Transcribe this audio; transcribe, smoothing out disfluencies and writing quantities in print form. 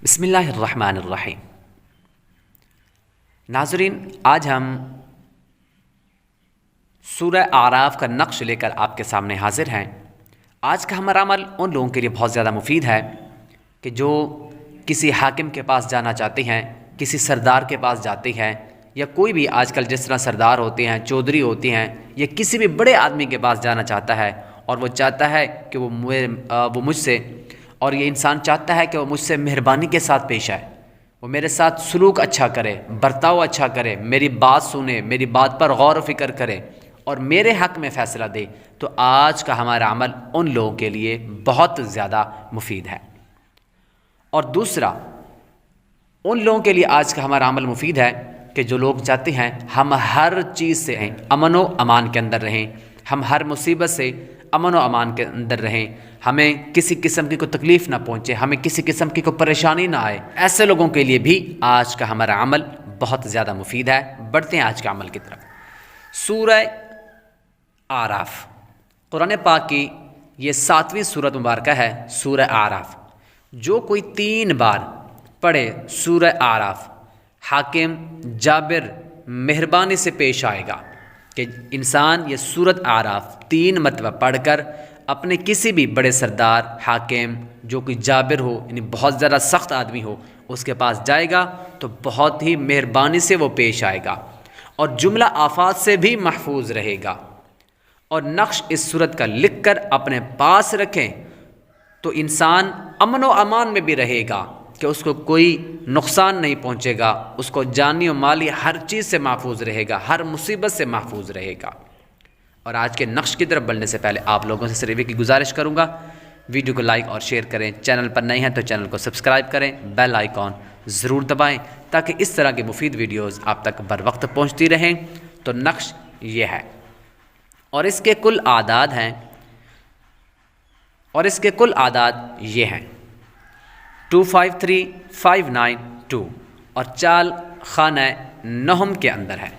بسم اللہ الرحمن الرحیم۔ ناظرین، آج ہم سورہ اعراف کا نقش لے کر آپ کے سامنے حاضر ہیں۔ آج کا ہمارا عمل ان لوگوں کے لیے بہت زیادہ مفید ہے کہ جو کسی حاکم کے پاس جانا چاہتے ہیں، کسی سردار کے پاس جاتے ہیں، یا کوئی بھی آج کل جس طرح سردار ہوتے ہیں، چودھری ہوتے ہیں، یا کسی بھی بڑے آدمی کے پاس جانا چاہتا ہے اور وہ چاہتا ہے کہ وہ مجھ سے، اور یہ انسان چاہتا ہے کہ وہ مجھ سے مہربانی کے ساتھ پیش آئے، وہ میرے ساتھ سلوک اچھا کرے، برتاؤ اچھا کرے، میری بات سنے، میری بات پر غور و فکر کرے اور میرے حق میں فیصلہ دے، تو آج کا ہمارا عمل ان لوگوں کے لیے بہت زیادہ مفید ہے۔ اور دوسرا، ان لوگوں کے لیے آج کا ہمارا عمل مفید ہے کہ جو لوگ چاہتے ہیں ہم ہر چیز سے امن و امان کے اندر رہیں، ہم ہر مصیبت سے امن و امان کے اندر رہیں، ہمیں کسی قسم کی کوئی تکلیف نہ پہنچے، ہمیں کسی قسم کی کوئی پریشانی نہ آئے، ایسے لوگوں کے لیے بھی آج کا ہمارا عمل بہت زیادہ مفید ہے۔ بڑھتے ہیں آج کے عمل کی طرف۔ سورہ اعراف قرآن پاک کی یہ 7ویں سورۃ مبارکہ ہے، سورہ اعراف۔ جو کوئی 3 بار پڑھے سورہ اعراف، حاکم جابر مہربانی سے پیش آئے گا کہ انسان یہ سورۃ اعراف 3 مرتبہ پڑھ کر اپنے کسی بھی بڑے سردار، حاکم، جو کوئی جابر ہو، یعنی بہت زیادہ سخت آدمی ہو، اس کے پاس جائے گا تو بہت ہی مہربانی سے وہ پیش آئے گا اور جملہ آفات سے بھی محفوظ رہے گا۔ اور نقش اس سورت کا لکھ کر اپنے پاس رکھیں تو انسان امن و امان میں بھی رہے گا کہ اس کو کوئی نقصان نہیں پہنچے گا، اس کو جانی و مالی ہر چیز سے محفوظ رہے گا، ہر مصیبت سے محفوظ رہے گا۔ اور آج کے نقش کی طرف بڑھنے سے پہلے آپ لوگوں سے صرف ایک گزارش کروں گا، ویڈیو کو لائک اور شیئر کریں، چینل پر نئے ہیں تو چینل کو سبسکرائب کریں، بیل آئیکن ضرور دبائیں تاکہ اس طرح کی مفید ویڈیوز آپ تک بر وقت پہنچتی رہیں۔ تو نقش یہ ہے اور اس کے کل اعداد یہ ہیں 253592 اور چال خانہ نحم کے اندر ہے۔